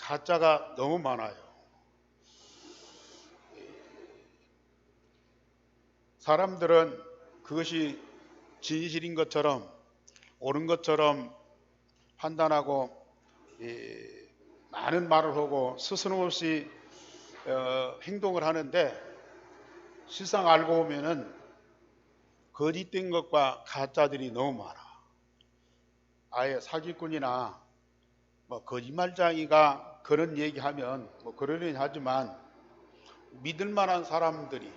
가짜가 너무 많아요. 사람들은 그것이 진실인 것처럼 옳은 것처럼 판단하고 많은 말을 하고 스스럼없이 행동을 하는데, 실상 알고 보면은 거짓된 것과 가짜들이 너무 많아. 아예 사기꾼이나 뭐 거짓말쟁이가 그런 얘기하면 뭐 그러려니 하지만, 믿을 만한 사람들이,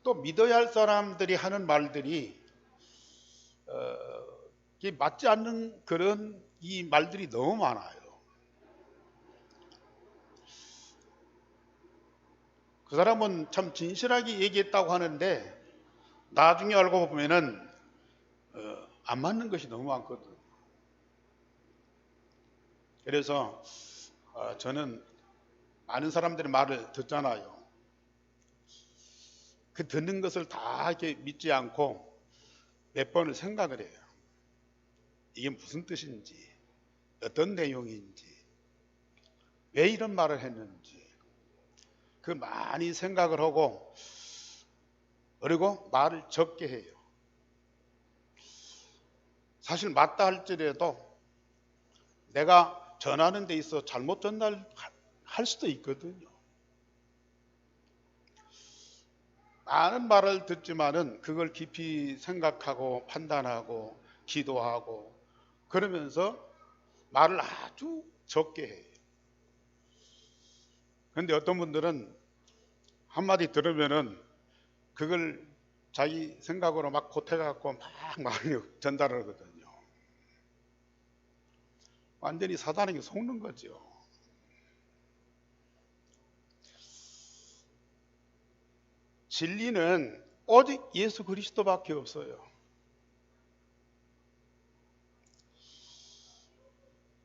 또 믿어야 할 사람들이 하는 말들이 이게 맞지 않는 그런 이 말들이 너무 많아요. 그 사람은 참 진실하게 얘기했다고 하는데 나중에 알고 보면은 안 맞는 것이 너무 많거든. 그래서 저는 많은 사람들의 말을 듣잖아요. 그 듣는 것을 다 이렇게 믿지 않고 몇 번을 생각을 해요. 이게 무슨 뜻인지, 어떤 내용인지, 왜 이런 말을 했는지, 그 많이 생각을 하고, 그리고 말을 적게 해요. 사실 맞다 할지라도 내가 전하는 데 있어 잘못 전달할 수도 있거든요. 많은 말을 듣지만은 그걸 깊이 생각하고 판단하고 기도하고 그러면서 말을 아주 적게 해요. 그런데 어떤 분들은 한마디 들으면은 그걸 자기 생각으로 막 보태갖고 막 많이 전달을 하거든요. 완전히 사단에게 속는 거죠. 진리는 오직 예수 그리스도밖에 없어요.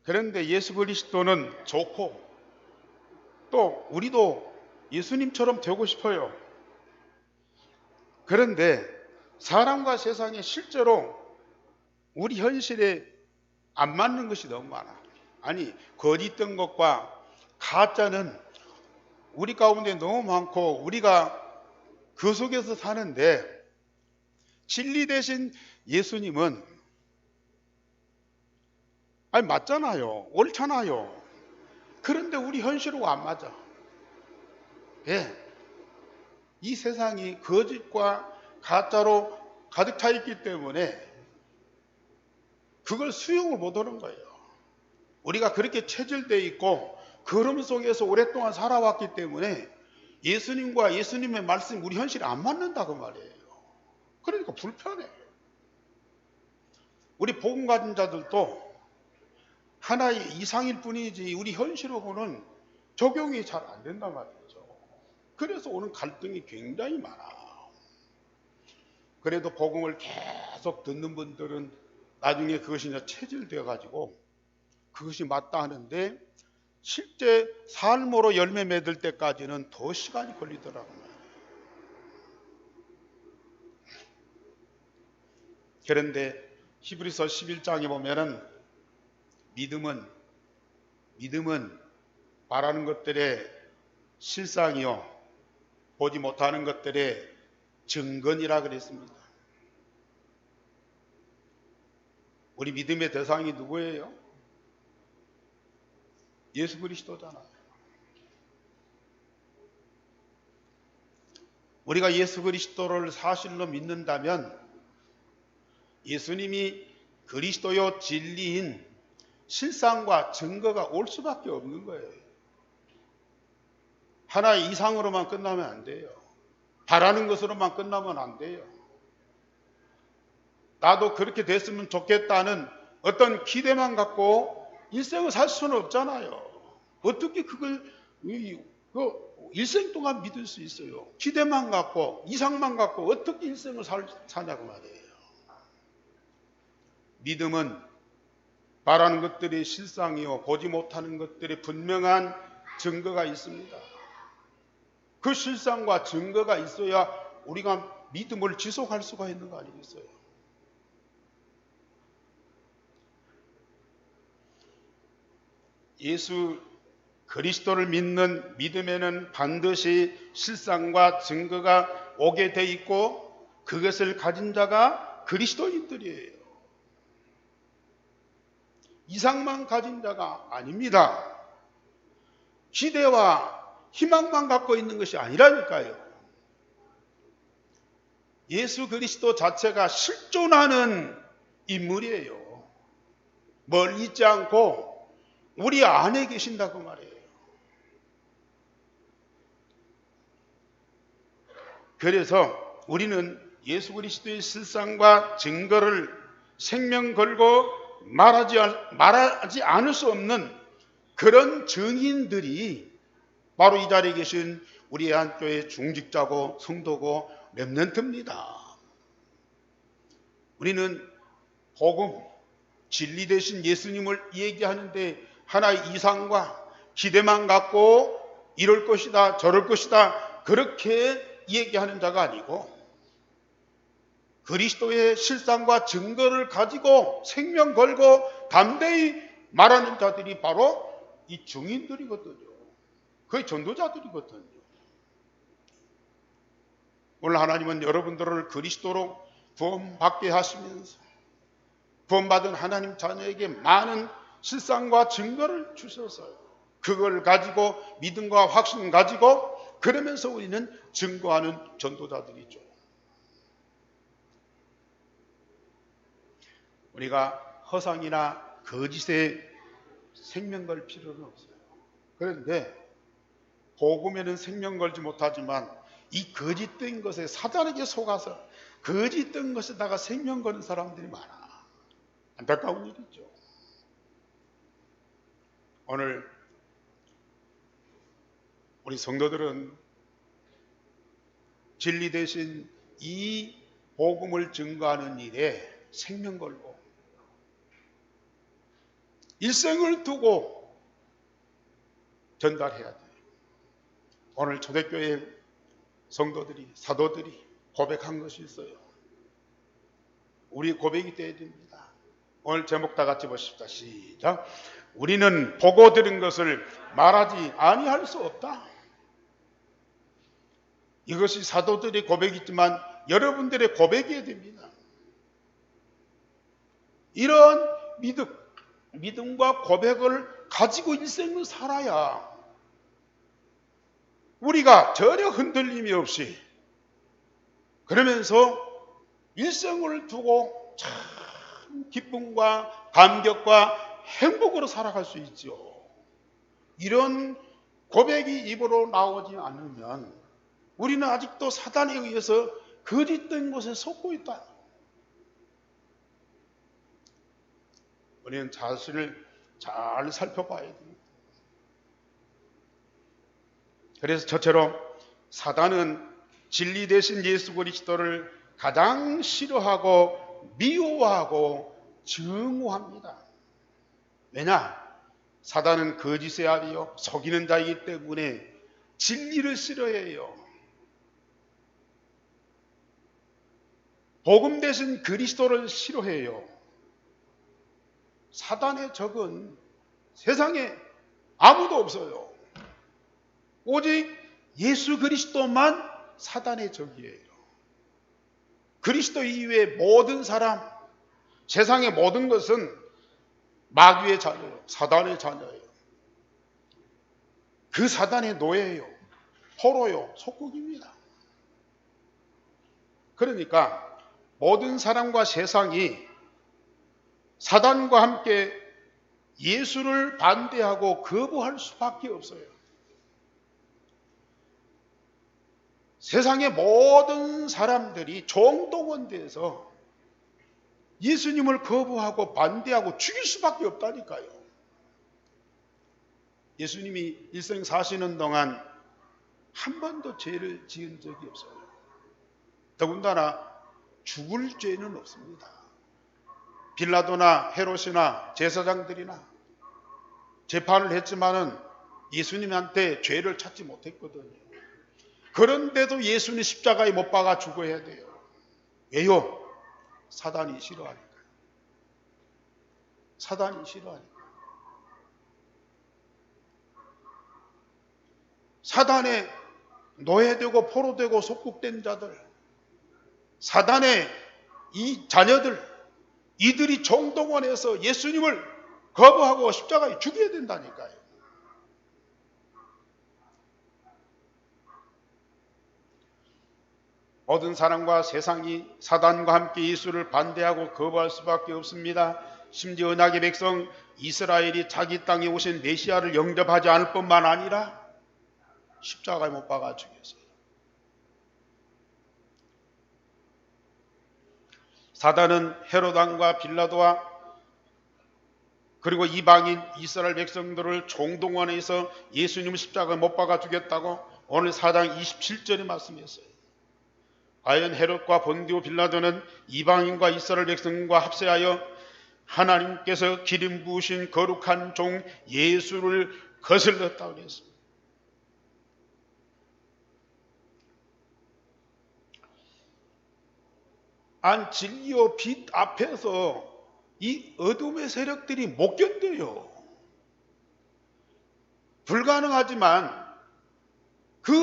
그런데 예수 그리스도는 좋고, 또 우리도 예수님처럼 되고 싶어요. 그런데 사람과 세상에 실제로 우리 현실에 안 맞는 것이 너무 많아. 아니, 거짓된 것과 가짜는 우리 가운데 너무 많고 우리가 그 속에서 사는데, 진리 대신 예수님은 아니 맞잖아요. 옳잖아요. 그런데 우리 현실하고 안 맞아. 예. 이 세상이 거짓과 가짜로 가득 차 있기 때문에 그걸 수용을 못 하는 거예요. 우리가 그렇게 체질되어 있고 그름 속에서 오랫동안 살아왔기 때문에 예수님과 예수님의 말씀 우리 현실에 안 맞는다고 말이에요. 그러니까 불편해. 우리 복음 가진 자들도 하나의 이상일 뿐이지 우리 현실하고는 적용이 잘 안 된단 말이죠. 그래서 오는 갈등이 굉장히 많아. 그래도 복음을 계속 듣는 분들은 나중에 그것이 이제 체질되어 가지고 그것이 맞다 하는데, 실제 삶으로 열매 맺을 때까지는 더 시간이 걸리더라고요. 그런데 히브리서 11장에 보면은 믿음은 바라는 것들의 실상이요 보지 못하는 것들의 증거니라 그랬습니다. 우리 믿음의 대상이 누구예요? 예수 그리스도잖아요. 우리가 예수 그리스도를 사실로 믿는다면 예수님이 그리스도요 진리인 실상과 증거가 올 수밖에 없는 거예요. 하나의 이상으로만 끝나면 안 돼요. 바라는 것으로만 끝나면 안 돼요. 나도 그렇게 됐으면 좋겠다는 어떤 기대만 갖고 일생을 살 수는 없잖아요. 어떻게 그걸 일생 동안 믿을 수 있어요? 기대만 갖고 이상만 갖고 어떻게 일생을 사냐고 말이에요. 믿음은 바라는 것들이 실상이요 보지 못하는 것들이 분명한 증거가 있습니다. 그 실상과 증거가 있어야 우리가 믿음을 지속할 수가 있는 거 아니겠어요? 예수 그리스도를 믿는 믿음에는 반드시 실상과 증거가 오게 돼 있고 그것을 가진 자가 그리스도인들이에요. 이상만 가진 자가 아닙니다. 기대와 희망만 갖고 있는 것이 아니라니까요. 예수 그리스도 자체가 실존하는 인물이에요. 멀리 있지 않고 우리 안에 계신다고 말해요. 그래서 우리는 예수 그리스도의 실상과 증거를 생명 걸고 말하지 않을 수 없는 그런 증인들이 바로 이 자리에 계신 우리 한교회 중직자고 성도고 렘넌트입니다. 우리는 복음, 진리 되신 예수님을 얘기하는데 하나의 이상과 기대만 갖고 이럴 것이다 저럴 것이다 그렇게 얘기하는 자가 아니고 그리스도의 실상과 증거를 가지고 생명 걸고 담대히 말하는 자들이 바로 이 증인들이거든요. 거의 전도자들이거든요. 오늘 하나님은 여러분들을 그리스도로 구원받게 하시면서 구원받은 하나님 자녀에게 많은 실상과 증거를 주셔서요. 그걸 가지고 믿음과 확신 가지고 그러면서 우리는 증거하는 전도자들이죠. 우리가 허상이나 거짓에 생명 걸 필요는 없어요. 그런데 복음에는 생명 걸지 못하지만 이 거짓된 것에 사단에게 속아서 거짓된 것에다가 생명 거는 사람들이 많아. 안타까운 일이죠. 오늘 우리 성도들은 진리 대신 이 복음을 증거하는 일에 생명 걸고 일생을 두고 전달해야 돼요. 오늘 초대교회 성도들이 사도들이 고백한 것이 있어요. 우리 고백이 되어야 됩니다. 오늘 제목 다 같이 보십시다. 시작. 우리는 보고 들은 것을 말하지 아니할 수 없다. 이것이 사도들의 고백이지만 여러분들의 고백이어야 됩니다. 이런 믿음과 고백을 가지고 일생을 살아야 우리가 전혀 흔들림이 없이 그러면서 일생을 두고 참 기쁨과 감격과 행복으로 살아갈 수 있죠. 이런 고백이 입으로 나오지 않으면 우리는 아직도 사단에 의해서 거짓된 것에 속고 있다. 우리는 자신을 잘 살펴봐야 됩니다. 그래서 저처럼 사단은 진리 대신 예수 그리스도를 가장 싫어하고 미워하고 증오합니다. 왜냐? 사단은 거짓의 아비요 속이는 자이기 때문에 진리를 싫어해요. 복음 대신 그리스도를 싫어해요. 사단의 적은 세상에 아무도 없어요. 오직 예수 그리스도만 사단의 적이에요. 그리스도 이외의 모든 사람, 세상의 모든 것은 마귀의 자녀예요. 사단의 자녀예요. 그 사단의 노예예요. 포로요. 속국입니다. 그러니까 모든 사람과 세상이 사단과 함께 예수를 반대하고 거부할 수밖에 없어요. 세상의 모든 사람들이 총동원돼서 예수님을 거부하고 반대하고 죽일 수밖에 없다니까요. 예수님이 일생 사시는 동안 한 번도 죄를 지은 적이 없어요. 더군다나 죽을 죄는 없습니다. 빌라도나 헤롯이나 제사장들이나 재판을 했지만은 예수님한테 죄를 찾지 못했거든요. 그런데도 예수님 십자가에 못 박아 죽어야 돼요. 왜요? 사단이 싫어하니까요. 사단이 싫어하니까. 사단의 노예되고 포로되고 속국된 자들, 사단의 이 자녀들, 이들이 총동원해서 예수님을 거부하고 십자가에 죽여야 된다니까요. 모든 사람과 세상이 사단과 함께 예수를 반대하고 거부할 수밖에 없습니다. 심지어 언약의 백성 이스라엘이 자기 땅에 오신 메시아를 영접하지 않을 뿐만 아니라 십자가에 못 박아 죽였어요. 사단은 헤롯 왕과 빌라도와 그리고 이방인 이스라엘 백성들을 총동원해서 예수님을 십자가에 못 박아 죽였다고 오늘 4장 27절에 말씀했어요. 과연 헤롯과 본디오 빌라도는 이방인과 이스라엘 백성과 합세하여 하나님께서 기름 부으신 거룩한 종 예수를 거슬렀다고 그랬습니다. 진리와 빛 앞에서 이 어둠의 세력들이 못 견뎌요. 불가능하지만 그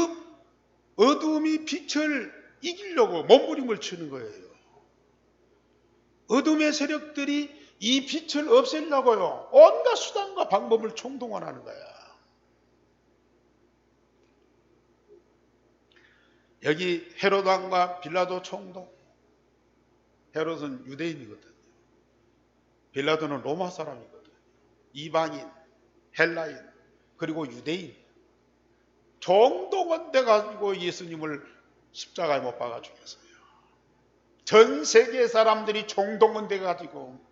어둠이 빛을 이기려고 몸부림을 치는 거예요. 어둠의 세력들이 이 빛을 없애려고요. 온갖 수단과 방법을 총동원하는 거야. 여기 헤롯 왕과 빌라도 총동. 헤롯은 유대인이거든요. 빌라도는 로마 사람이거든요. 이방인, 헬라인, 그리고 유대인. 총동원돼 가지고 예수님을 십자가에 못 박아 죽였어요. 전 세계 사람들이 총동원돼 가지고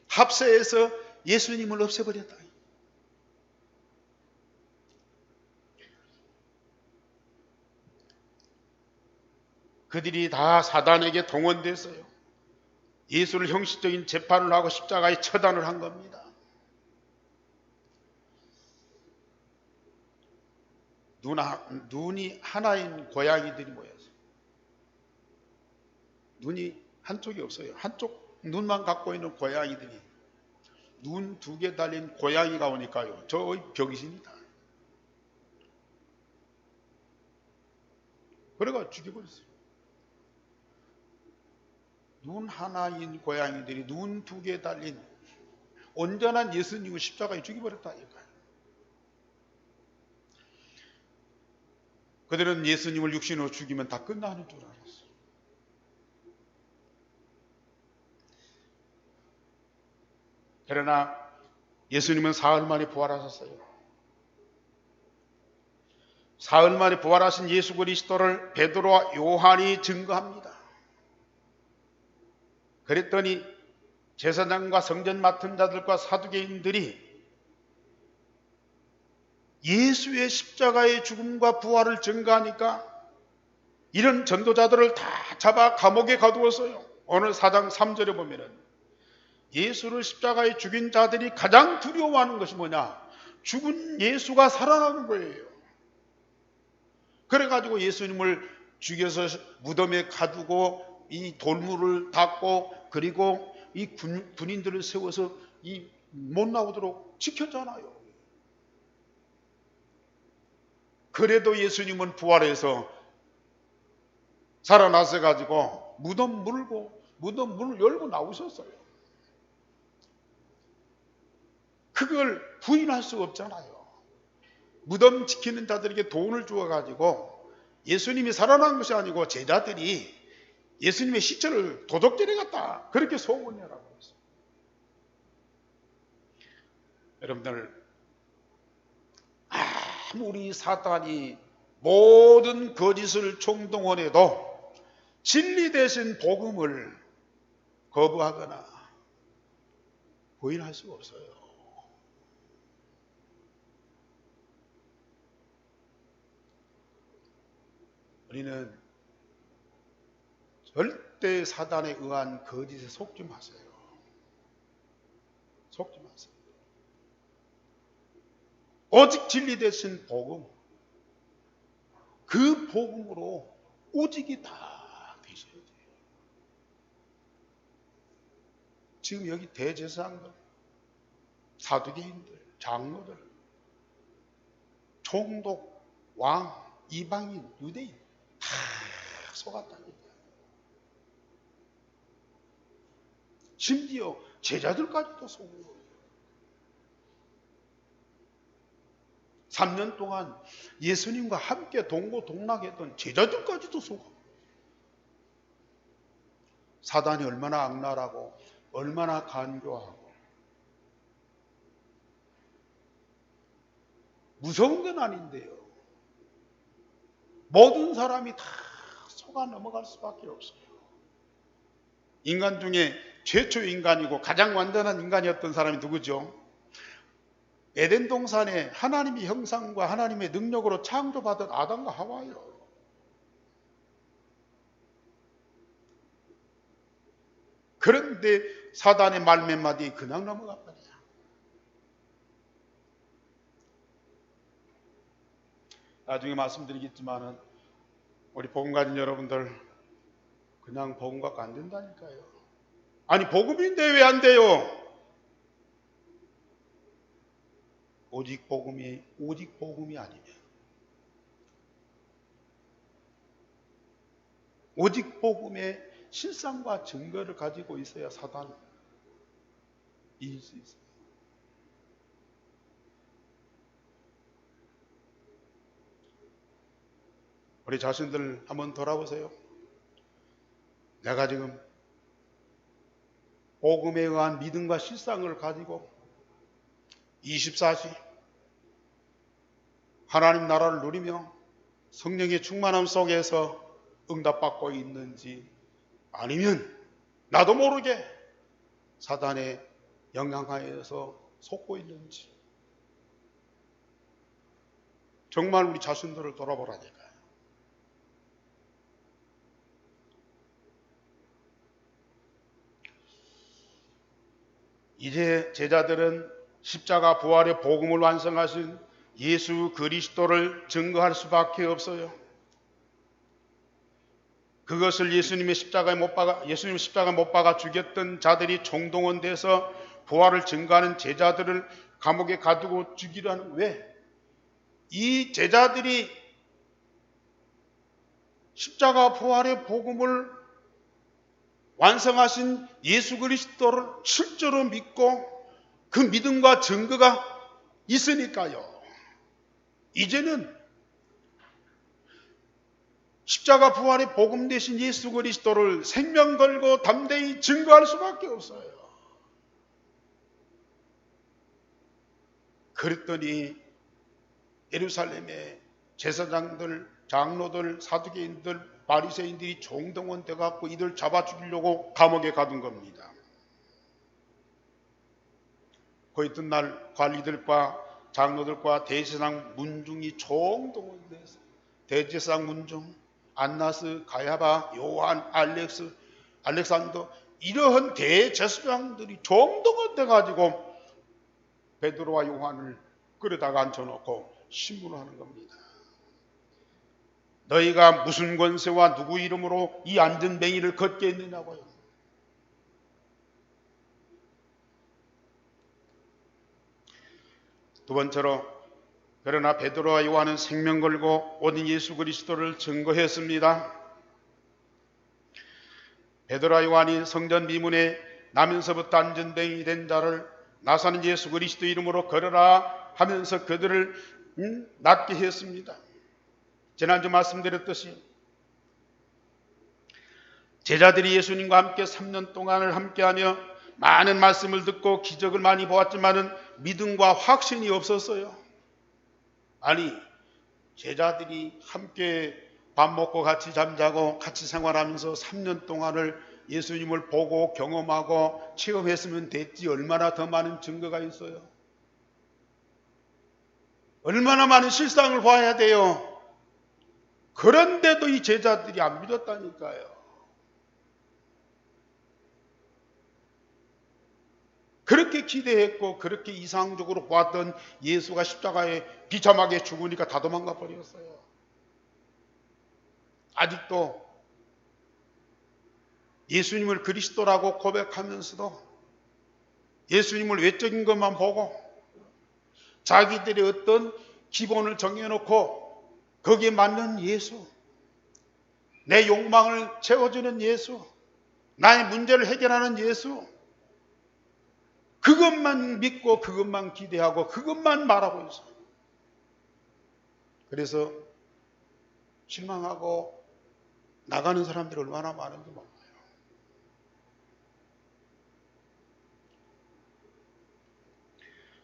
합세해서 예수님을 없애버렸다. 그들이 다 사단에게 동원됐어요. 예수를 형식적인 재판을 하고 십자가에 처단을 한 겁니다. 눈이 하나인 고양이들이 모였어요. 눈이 한쪽이 없어요. 한쪽 눈만 갖고 있는 고양이들이 눈 2개 달린 고양이가 오니까요. 저의 병신이다. 그래가 죽여버렸어요. 눈 하나인 고양이들이 눈 2개 달린 온전한 예수님을 십자가에 죽여버렸다니까요. 그들은 예수님을 육신으로 죽이면 다 끝나는 줄 알았어요. 그러나 예수님은 사흘 만에 부활하셨어요. 사흘 만에 부활하신 예수 그리스도를 베드로와 요한이 증거합니다. 그랬더니 제사장과 성전 맡은 자들과 사두개인들이 예수의 십자가의 죽음과 부활을 증거하니까 이런 전도자들을 다 잡아 감옥에 가두었어요. 오늘 4장 3절에 보면은 예수를 십자가에 죽인 자들이 가장 두려워하는 것이 뭐냐? 죽은 예수가 살아나는 거예요. 그래가지고 예수님을 죽여서 무덤에 가두고 이 돌물을 닦고 그리고 이 군인들을 세워서 이 못 나오도록 지켰잖아요. 그래도 예수님은 부활해서 살아나서 가지고 무덤 문을 열고 나오셨어요. 그걸 부인할 수가 없잖아요. 무덤 지키는 자들에게 돈을 주어 가지고 예수님이 살아난 것이 아니고 제자들이 예수님의 시체를 도둑질해 갔다. 그렇게 소문내라고 했어요. 여러분들, 아무리 사탄이 모든 거짓을 총동원해도 진리 대신 복음을 거부하거나 부인할 수가 없어요. 우리는 절대 사단에 의한 거짓에 속지 마세요. 속지 마세요. 오직 진리 대신 복음, 그 복음으로 오직이 다 되셔야 돼요. 지금 여기 대제사장들, 사두개인들, 장로들, 총독, 왕, 이방인, 유대인 다 속았다니까. 심지어 제자들까지도 속고 3년 동안 예수님과 함께 동고동락했던 제자들까지도 속아. 사단이 얼마나 악랄하고 얼마나 간교하고 무서운 건 아닌데요. 모든 사람이 다 속아 넘어갈 수밖에 없어요. 인간 중에 최초의 인간이고 가장 완전한 인간이었던 사람이 누구죠? 에덴 동산에 하나님의 형상과 하나님의 능력으로 창조받은 아담과 하와예요. 그런데 사단의 말 몇 마디 그냥 넘어가 버려요. 나중에 말씀드리겠지만은 우리 복음 가진 여러분들 그냥 복음 갖고 안 된다니까요. 아니 복음인데 왜 안 돼요? 오직 복음이 아니면, 오직 복음의 실상과 증거를 가지고 있어야 사단이 이길 수 있어요. 우리 자신들 한번 돌아보세요. 내가 지금 복음에 의한 믿음과 실상을 가지고 24시 하나님 나라를 누리며 성령의 충만함 속에서 응답받고 있는지, 아니면 나도 모르게 사단의 영향하에서 속고 있는지, 정말 우리 자신들을 돌아보라니까요. 이제 제자들은 십자가 부활의 복음을 완성하신 예수 그리스도를 증거할 수밖에 없어요. 그것을 예수님의 십자가에 못 박아 죽였던 자들이 총동원돼서 부활을 증거하는 제자들을 감옥에 가두고 죽이려 하는, 왜? 이 제자들이 십자가 부활의 복음을 완성하신 예수 그리스도를 실제로 믿고 그 믿음과 증거가 있으니까요. 이제는 십자가 부활의 복음 대신 예수 그리스도를 생명 걸고 담대히 증거할 수밖에 없어요. 그랬더니 예루살렘의 제사장들, 장로들, 사두개인들, 바리새인들이 총동원돼 갖고 이들 잡아 죽이려고 감옥에 가둔 겁니다. 그 이튿날 관리들과 장로들과 대제사장 문중이 총동원돼서, 대제사장 문중, 안나스, 가야바, 요한, 알렉산더 이러한 대제사장들이 총동원돼 가지고 베드로와 요한을 끌어다가 앉혀놓고 신문을 하는 겁니다. 너희가 무슨 권세와 누구 이름으로 이 안전뱅이를 걷게 했느냐고요. 두 번째로, 그러나 베드로와 요한은 생명 걸고 오직 예수 그리스도를 증거했습니다. 베드로와 요한이 성전 미문에 나면서부터 안전뱅이 된 자를 나사는 예수 그리스도 이름으로 걸어라 하면서 그들을 낫게 했습니다. 지난주 말씀드렸듯이 제자들이 예수님과 함께 3년 동안을 함께하며 많은 말씀을 듣고 기적을 많이 보았지만은 믿음과 확신이 없었어요. 아니, 제자들이 함께 밥 먹고 같이 잠자고 같이 생활하면서 3년 동안을 예수님을 보고 경험하고 체험했으면 됐지, 얼마나 더 많은 증거가 있어요. 얼마나 많은 실상을 봐야 돼요. 그런데도 이 제자들이 안 믿었다니까요. 그렇게 기대했고 그렇게 이상적으로 보았던 예수가 십자가에 비참하게 죽으니까 다 도망가 버렸어요. 아직도 예수님을 그리스도라고 고백하면서도 예수님을 외적인 것만 보고 자기들의 어떤 기본을 정해놓고 거기에 맞는 예수, 내 욕망을 채워주는 예수, 나의 문제를 해결하는 예수, 그것만 믿고 그것만 기대하고 그것만 말하고 있어요. 그래서 실망하고 나가는 사람들이 얼마나 많은지 몰라요.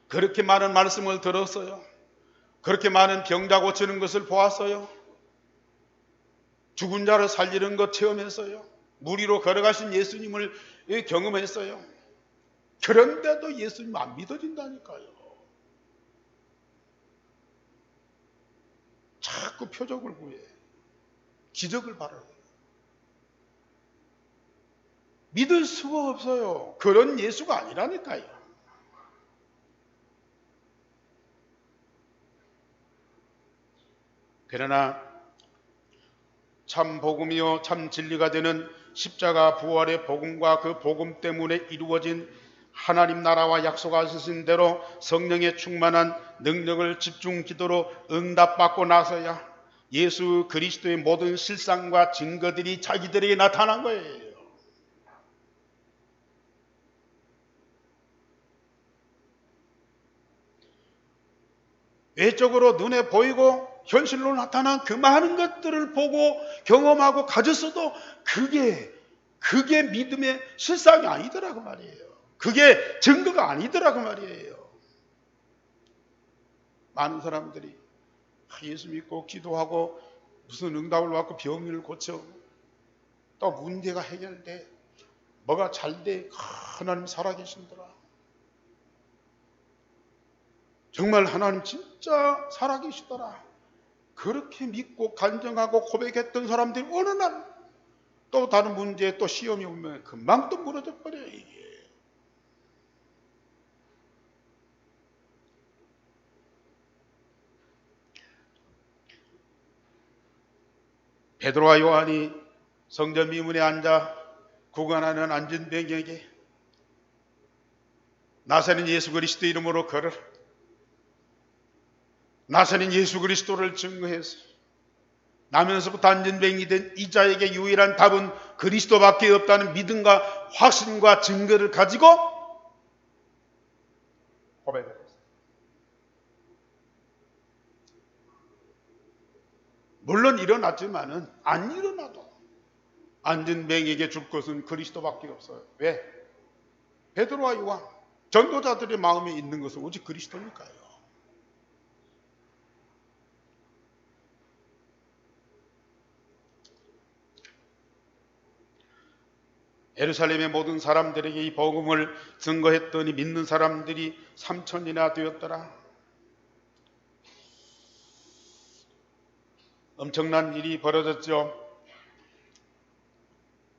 그렇게 많은 말씀을 들었어요. 그렇게 많은 병자 고치는 것을 보았어요. 죽은 자를 살리는 것 체험했어요. 물 위로 걸어가신 예수님을 경험했어요. 그런데도 예수님 안 믿어진다니까요. 자꾸 표적을 구해. 기적을 바라요. 믿을 수가 없어요. 그런 예수가 아니라니까요. 그러나 참 복음이요 참 진리가 되는 십자가 부활의 복음과 그 복음 때문에 이루어진 하나님 나라와 약속하신 대로 성령의 충만한 능력을 집중 기도로 응답받고 나서야 예수 그리스도의 모든 실상과 증거들이 자기들에게 나타난 거예요. 외적으로 눈에 보이고 현실로 나타난 그 많은 것들을 보고 경험하고 가졌어도 그게 믿음의 실상이 아니더라고 말이에요. 그게 증거가 아니더라고 말이에요. 많은 사람들이 예수 믿고 기도하고 무슨 응답을 받고 병을 고쳐 또 문제가 해결돼 뭐가 잘돼 하나님 살아계신더라. 정말 하나님 진짜 살아계시더라. 그렇게 믿고 간증하고 고백했던 사람들이 어느 날 또 다른 문제에 또 시험이 오면 금방 또 무너져 버려요. 이게. 베드로와 요한이 성전 미문에 앉아 구간하는 안진뱅이에게 나사렛 예수 그리스도 이름으로 걸을 나사렛 예수 그리스도를 증거해서 나면서부터 안진뱅이 된 이자에게 유일한 답은 그리스도밖에 없다는 믿음과 확신과 증거를 가지고 고백을 했어요. 물론 일어났지만은 안 일어나도 안진뱅이에게 줄 것은 그리스도밖에 없어요. 왜? 베드로와 요한 전도자들의 마음에 있는 것은 오직 그리스도니까요. 예루살렘의 모든 사람들에게 이 복음을 증거했더니 믿는 사람들이 3,000이나 되었더라. 엄청난 일이 벌어졌죠.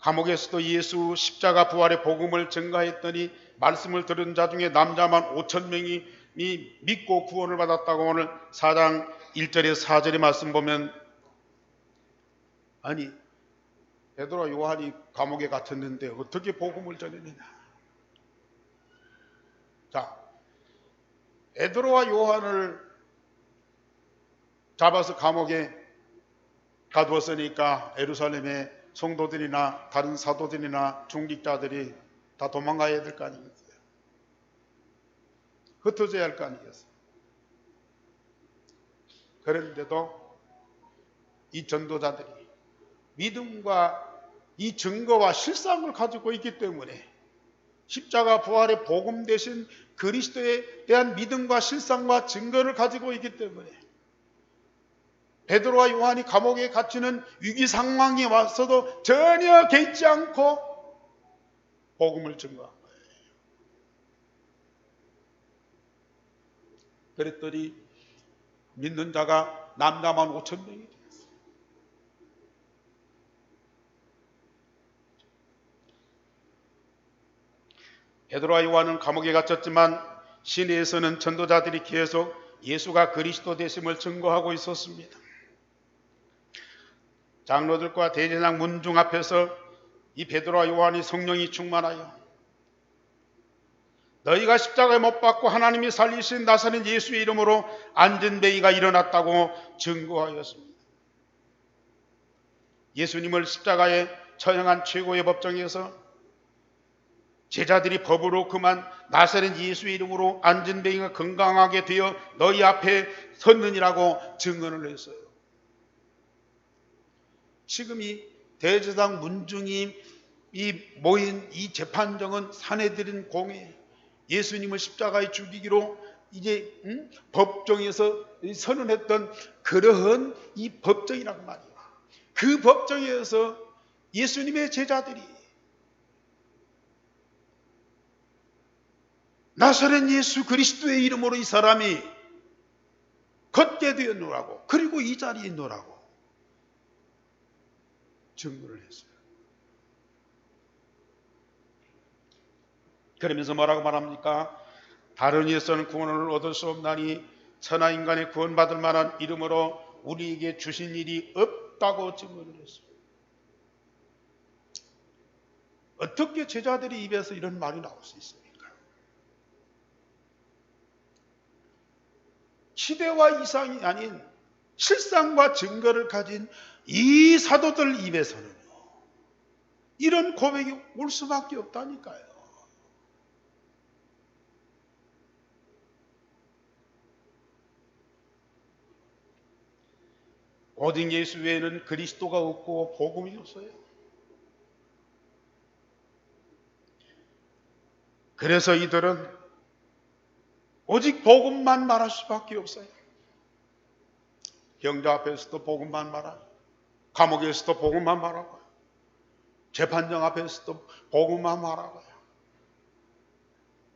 감옥에서도 예수 십자가 부활의 복음을 증거했더니 말씀을 들은 자 중에 남자만 5,000명이 믿고 구원을 받았다고 오늘 4장 1절에 4절의 말씀 보면 아니 베드로와 요한이 감옥에 갇혔는데 어떻게 복음을 전했느냐. 자, 베드로와 요한을 잡아서 감옥에 가두었으니까 예루살렘의 성도들이나 다른 사도들이나 중직자들이 다 도망가야 될 거 아니겠어요. 흩어져야 할 거 아니겠어요. 그런데도 이 전도자들이 믿음과 이 증거와 실상을 가지고 있기 때문에 십자가 부활의 복음 대신 그리스도에 대한 믿음과 실상과 증거를 가지고 있기 때문에 베드로와 요한이 감옥에 갇히는 위기 상황이 왔어도 전혀 개의치 않고 복음을 증거한 거예요. 그랬더니 믿는 자가 남자만 5,000명이 되었어요. 베드로와 요한은 감옥에 갇혔지만 시내에서는 전도자들이 계속 예수가 그리스도 되심을 증거하고 있었습니다. 장로들과 대제사장 문중 앞에서 이 베드로와 요한이 성령이 충만하여 너희가 십자가에 못 박고 하나님이 살리신 나사렛 예수의 이름으로 안진뱅이가 일어났다고 증거하였습니다. 예수님을 십자가에 처형한 최고의 법정에서 제자들이 법으로 그만 나사렛 예수의 이름으로 안전뱅이가 건강하게 되어 너희 앞에 섰느니라고 증언을 했어요. 지금 이 대제사장 문중이 모인 이 재판정은 사내들인 공회, 예수님을 십자가에 죽이기로 이제 법정에서 선언했던 그러한 이 법정이란 말이에요. 그 법정에서 예수님의 제자들이 나사렛 예수 그리스도의 이름으로 이 사람이 걷게 되었노라고, 그리고 이 자리에 있노라고 증거를 했어요. 그러면서 뭐라고 말합니까? 다른 이에서는 구원을 얻을 수 없나니 천하 인간의 구원받을 만한 이름으로 우리에게 주신 일이 없다고 증언을 했어요. 어떻게 제자들이 입에서 이런 말이 나올 수 있습니까? 시대와 이상이 아닌 실상과 증거를 가진 이 사도들 입에서는요, 이런 고백이 올 수밖에 없다니까요. 오직 예수 외에는 그리스도가 없고 복음이 없어요. 그래서 이들은 오직 복음만 말할 수밖에 없어요. 형제 앞에서도 복음만 말하고, 감옥에서도 복음만 말하고, 재판정 앞에서도 복음만 말하고,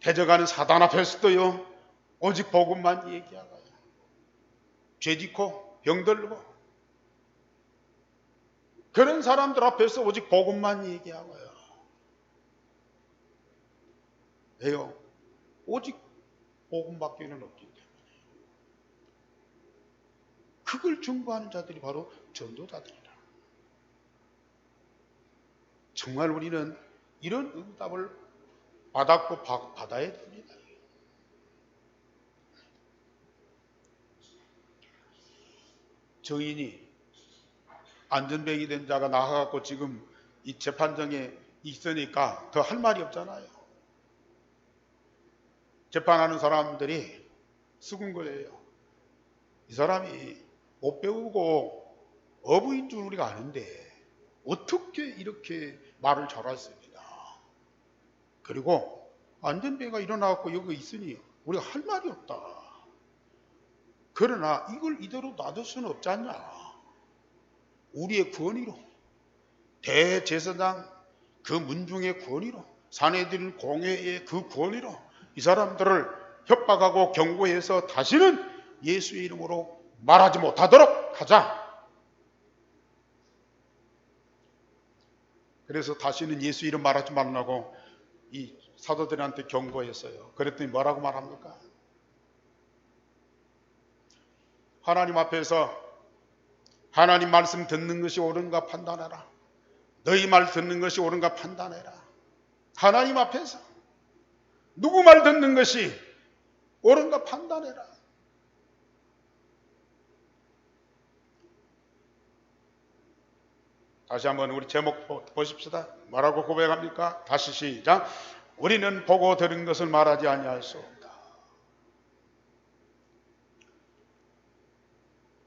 대적하는 사단 앞에서도요, 오직 복음만 얘기하고요. 죄짓고 병들고 그런 사람들 앞에서 오직 복음만 얘기하고요. 왜요? 오직 복음밖에는 없기 때문에. 그걸 증거하는 자들이 바로 전도자들이라. 정말 우리는 이런 응답을 받았고 받아야 됩니다. 증인이 안전뱅이 된 자가 나가갖고 지금 이 재판정에 있으니까 더 할 말이 없잖아요. 재판하는 사람들이 죽은 거예요. 이 사람이 못 배우고 어부인 줄 우리가 아는데 어떻게 이렇게 말을 잘했습니다. 그리고 안전뱅이가 일어나갖고 여기 있으니 우리가 할 말이 없다. 그러나 이걸 이대로 놔둘 수는 없지 않냐. 우리의 권위로, 대제사장 그 문중의 권위로, 사내들 공회의 그 권위로 이 사람들을 협박하고 경고해서 다시는 예수의 이름으로 말하지 못하도록 하자. 그래서 다시는 예수 이름 말하지 말라고 이 사도들한테 경고했어요. 그랬더니 뭐라고 말합니까? 하나님 앞에서 하나님 말씀 듣는 것이 옳은가 판단해라. 너희 말 듣는 것이 옳은가 판단해라. 하나님 앞에서 누구 말 듣는 것이 옳은가 판단해라. 다시 한번 우리 제목 보십시다. 뭐라고 고백합니까? 다시 시작. 우리는 보고 들은 것을 말하지 아니할 수 없다.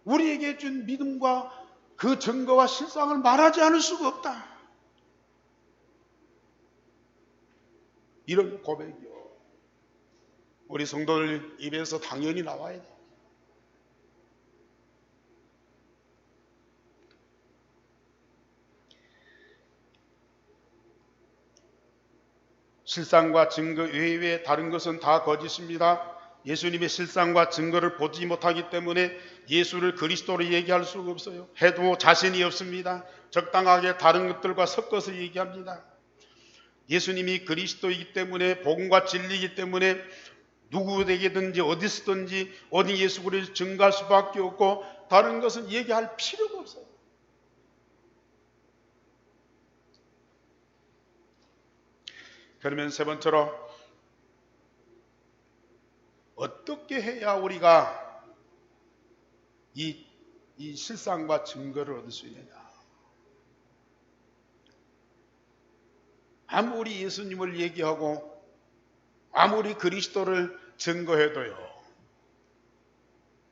우리에게 준 믿음과 그 증거와 실상을 말하지 않을 수가 없다. 이런 고백이요. 우리 성도들 입에서 당연히 나와야 돼. 실상과 증거 외에 다른 것은 다 거짓입니다. 예수님의 실상과 증거를 보지 못하기 때문에 예수를 그리스도로 얘기할 수가 없어요. 해도 자신이 없습니다. 적당하게 다른 것들과 섞어서 얘기합니다. 예수님이 그리스도이기 때문에, 복음과 진리이기 때문에 누구에게든지 어디서든지 어디 예수 그리스도를 증거할 수밖에 없고 다른 것은 얘기할 필요가 없어요. 그러면 세 번째로 어떻게 해야 우리가 이 실상과 증거를 얻을 수 있느냐? 아무리 예수님을 얘기하고 아무리 그리스도를 증거해도요,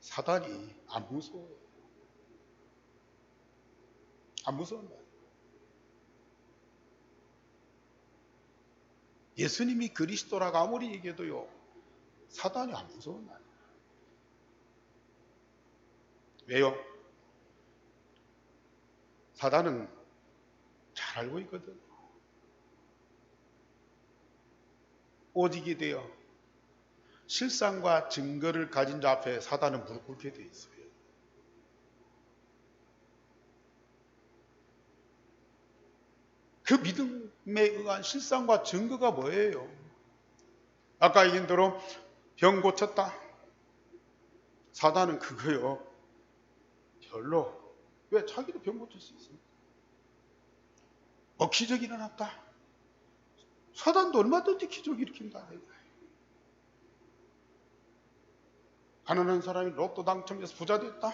사단이 안 무서워요. 안 무서운 거예요. 예수님이 그리스도라고 아무리 얘기해도요, 사단이 안 무서운 거예요. 왜요? 사단은 잘 알고 있거든. 오직이 되어 실상과 증거를 가진 자 앞에 사단은 무릎 꿇게 돼 있어요. 그 믿음에 의한 실상과 증거가 뭐예요? 아까 얘기한 대로 병 고쳤다. 사단은 그거요, 별로. 왜? 자기도 병 고칠 수 있습니다. 기적이 일어났다. 사단도 얼마든지 기적 일으킨다. 가난한 사람이 로또 당첨돼서 부자 됐다.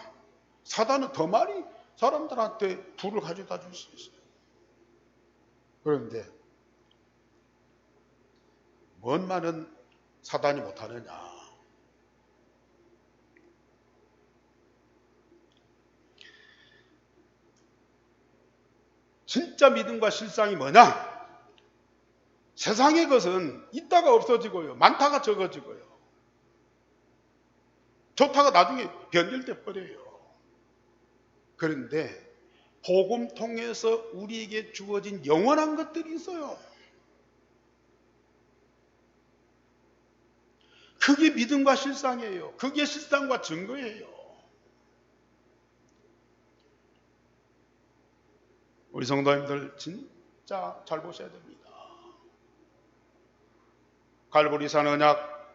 사단은 더 많이 사람들한테 부를 가져다 줄 수 있어요. 그런데 뭔 말은 사단이 못하느냐? 진짜 믿음과 실상이 뭐냐? 세상의 것은 있다가 없어지고요, 많다가 적어지고요, 좋다가 나중에 변질돼 버려요. 그런데 복음 통해서 우리에게 주어진 영원한 것들이 있어요. 그게 믿음과 실상이에요. 그게 실상과 증거예요. 우리 성도님들 진짜 잘 보셔야 됩니다. 갈보리산 언약,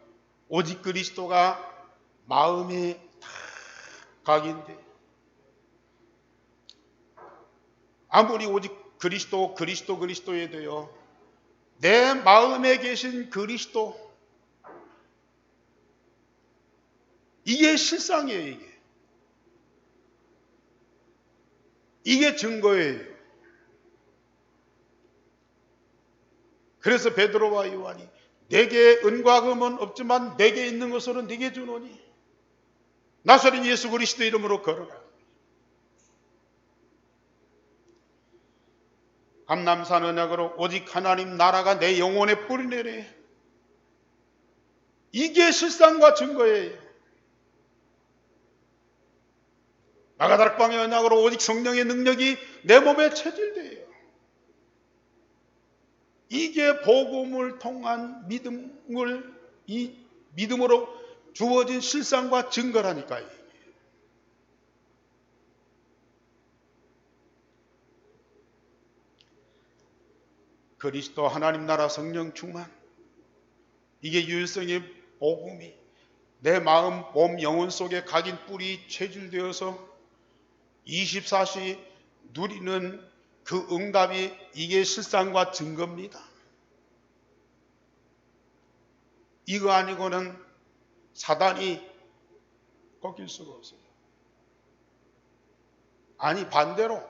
오직 그리스도가 마음의 다 각인데, 아무리 오직 그리스도에도요, 내 마음에 계신 그리스도, 이게 실상이에요. 이게 증거예요. 그래서 베드로와 요한이 내게 은과 금은 없지만 내게 있는 것으로 네게 주노니 나사렛 예수 그리스도 이름으로 걸어라. 감람산 언약으로 오직 하나님 나라가 내 영혼에 뿌리내래. 이게 실상과 증거예요. 마가다락방의 언약으로 오직 성령의 능력이 내 몸에 체질돼요. 이게 복음을 통한 이 믿음으로 주어진 실상과 증거라니까요. 그리스도 하나님 나라 성령 충만, 이게 유일성의 복음이 내 마음, 몸, 영혼 속에 각인 뿌리 체질되어서 24시 누리는 그 응답이 이게 실상과 증거입니다. 이거 아니고는 사단이 꺾일 수가 없어요. 아니 반대로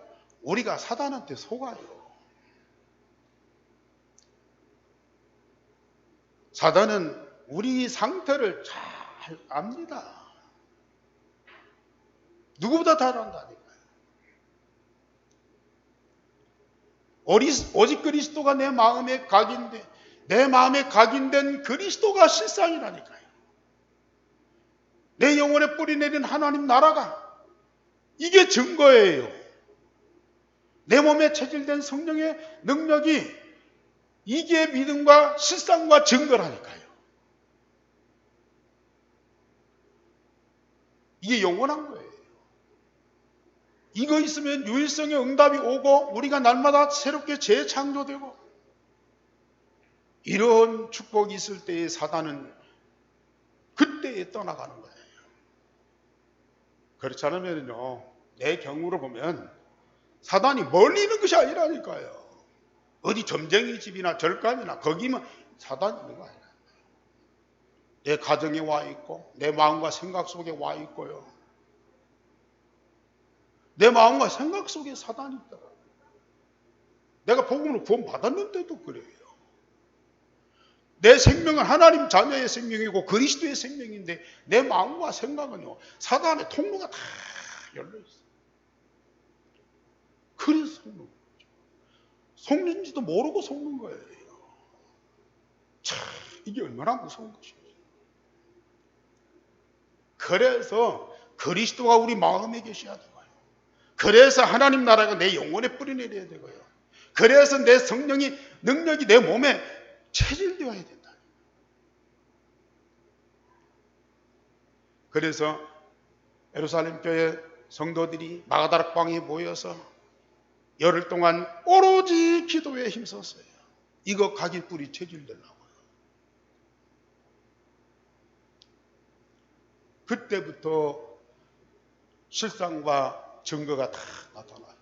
우리가 사단한테 속아요. 사단은 우리 상태를 잘 압니다. 누구보다 잘 안다니까요. 오직 그리스도가 내 마음에 각인된, 내 마음에 각인된 그리스도가 실상이라니까요. 내 영혼에 뿌리내린 하나님 나라가 이게 증거예요. 내 몸에 체질된 성령의 능력이 이게 믿음과 실상과 증거라니까요. 이게 영원한 거예요. 이거 있으면 유일성의 응답이 오고 우리가 날마다 새롭게 재창조되고, 이런 축복이 있을 때의 사단은 그때에 떠나가는 거예요. 그렇지 않으면요, 내 경우로 보면 사단이 멀리 있는 것이 아니라니까요. 어디 점쟁이 집이나 절간이나 거기만 사단이 있는 거 아니에요. 내 가정에 와 있고 내 마음과 생각 속에 와 있고요. 내 마음과 생각 속에 사단이 있더라고요. 내가 복음으로 구원받았는데도 그래요. 내 생명은 하나님 자녀의 생명이고 그리스도의 생명인데 내 마음과 생각은요, 사단의 통로가 다 열려있어요. 그래서 속는 거죠. 속는지도 모르고 속는 거예요. 참, 이게 얼마나 무서운 것이죠. 그래서 그리스도가 우리 마음에 계셔야 되고요. 그래서 하나님 나라가 내 영혼에 뿌리내려야 되고요. 그래서 내 성령이 능력이 내 몸에 체질되어야 된다. 그래서 예루살렘 교회 성도들이 마가다락방에 모여서 열흘 동안 오로지 기도에 힘썼어요. 이거 각인 뿌리 체질되려고요. 그때부터 실상과 증거가 다 나타나요.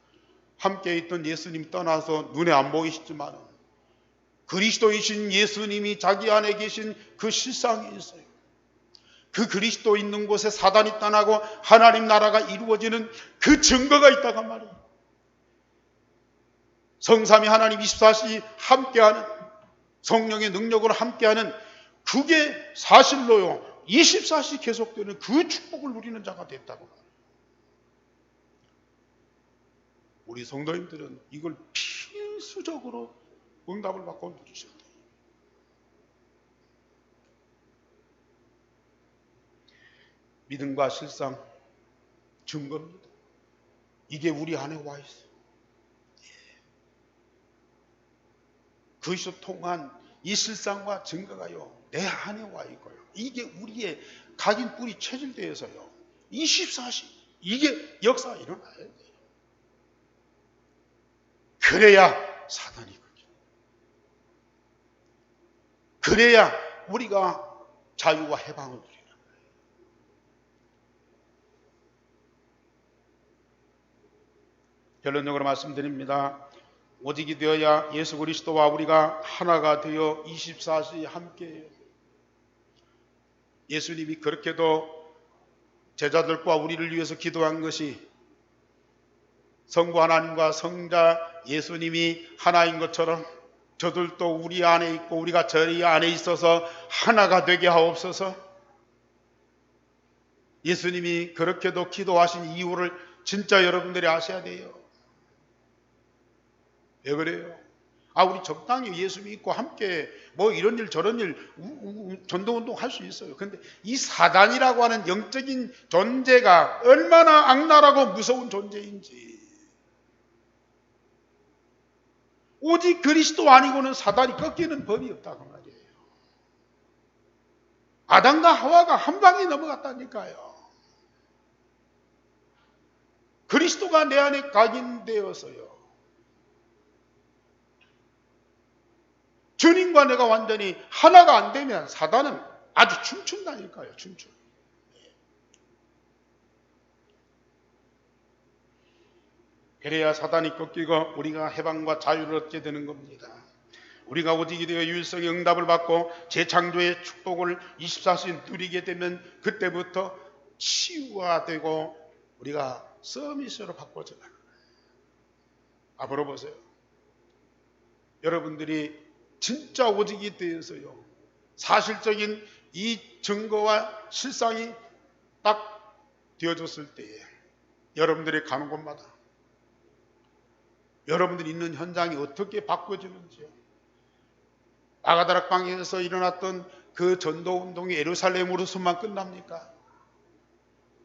함께 있던 예수님 떠나서 눈에 안 보이시지만 그리스도이신 예수님이 자기 안에 계신 그 실상이 있어요. 그 그리스도 있는 곳에 사단이 떠나고 하나님 나라가 이루어지는 그 증거가 있다고 말이에요. 성삼위 하나님 24시 함께하는 성령의 능력으로 함께하는 그게 사실로요 24시 계속되는 그 축복을 누리는 자가 됐다고 말해요. 우리 성도님들은 이걸 필수적으로 응답을 받고 누리셔야 돼요. 믿음과 실상, 증거입니다. 이게 우리 안에 와 있어요. 그리스도 통한 이 실상과 증거가요 내 안에 와 있고요. 이게 우리의 각인 뿌리 체질되어서요 24시 이게 역사가 일어나야 돼요. 그래야 사단이 걸려. 그래야 우리가 자유와 해방을 누리는 거예요. 결론적으로 말씀드립니다. 오직이 되어야 예수 그리스도와 우리가 하나가 되어 24시 함께해요. 예수님이 그렇게도 제자들과 우리를 위해서 기도한 것이 성부 하나님과 성자 예수님이 하나인 것처럼 저들도 우리 안에 있고 우리가 저희 안에 있어서 하나가 되게 하옵소서. 예수님이 그렇게도 기도하신 이유를 진짜 여러분들이 아셔야 돼요. 왜 그래요? 우리 적당히 예수 믿고 함께 뭐 이런 일 저런 일 전도운동 할 수 있어요. 근데 이 사단이라고 하는 영적인 존재가 얼마나 악랄하고 무서운 존재인지, 오직 그리스도 아니고는 사단이 꺾이는 법이 없다고 말이에요. 아담과 하와가 한 방에 넘어갔다니까요. 그리스도가 내 안에 각인되어서요 주님과 내가 완전히 하나가 안 되면 사단은 아주 춤춘다니까요. 춤춘. 그래야 사단이 꺾이고 우리가 해방과 자유를 얻게 되는 겁니다. 우리가 오직이 되어 유일성의 응답을 받고 재창조의 축복을 24시 누리게 되면 그때부터 치유가 되고 우리가 서밋으로 바꿔져 나가요. 앞으로 보세요. 여러분들이 진짜 오직이 되어서요 사실적인 이 증거와 실상이 딱 되어졌을 때에 여러분들이 가는 곳마다 여러분들이 있는 현장이 어떻게 바꿔지는지요. 마가다락방에서 일어났던 그 전도운동이 예루살렘으로서만 끝납니까?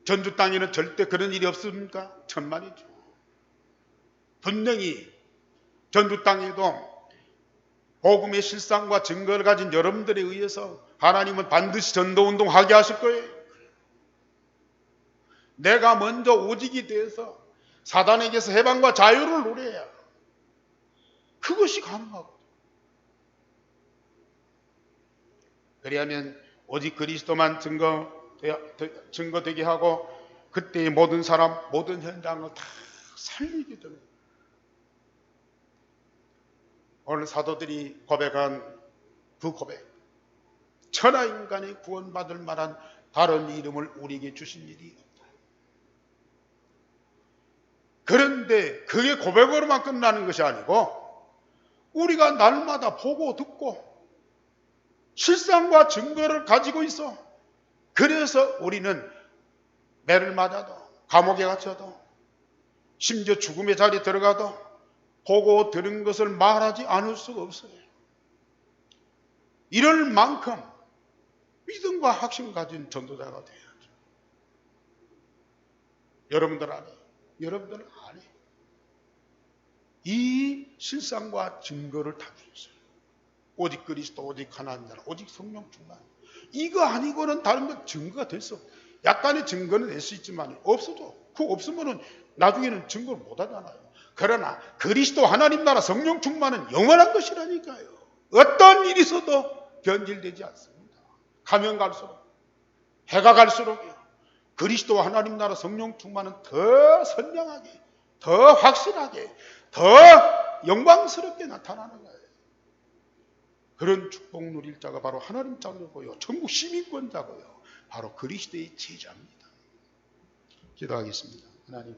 전주 땅에는 절대 그런 일이 없습니까? 천만이죠. 분명히 전주 땅에도 복음의 실상과 증거를 가진 여러분들에 의해서 하나님은 반드시 전도운동하게 하실 거예요. 내가 먼저 오직이 돼서 사단에게서 해방과 자유를 누려야 그것이 가능하거든요. 그리하면 오직 그리스도만 증거되게 하고 그때의 모든 사람, 모든 현장을 다 살리게 됩니다. 오늘 사도들이 고백한 그 고백, 천하인간이 구원받을 만한 다른 이름을 우리에게 주신 일이 없다. 그런데 그게 고백으로만 끝나는 것이 아니고 우리가 날마다 보고 듣고 실상과 증거를 가지고 있어. 그래서 우리는 매를 맞아도, 감옥에 갇혀도, 심지어 죽음의 자리에 들어가도 보고 들은 것을 말하지 않을 수가 없어요. 이럴 만큼 믿음과 확신 가진 전도자가 돼야죠. 여러분들 안에, 여러분들 안에 이 실상과 증거를 담고 있어요. 오직 그리스도, 오직 하나님 나라, 오직 성령 충만. 이거 아니고는 다른 건 증거가 될 수 없어요. 약간의 증거는 낼 수 있지만 없어도, 그거 없으면은 나중에는 증거를 못 하잖아요. 그러나 그리스도, 하나님 나라, 성령 충만은 영원한 것이라니까요. 어떤 일이 있어도 변질되지 않습니다. 가면 갈수록, 해가 갈수록요, 그리스도, 하나님 나라, 성령 충만은 더 선명하게, 더 확실하게, 더 영광스럽게 나타나는 거예요. 그런 축복 누릴 자가 바로 하나님 자녀고요, 천국 시민권자고요, 바로 그리스도의 제자입니다. 기도하겠습니다. 하나님,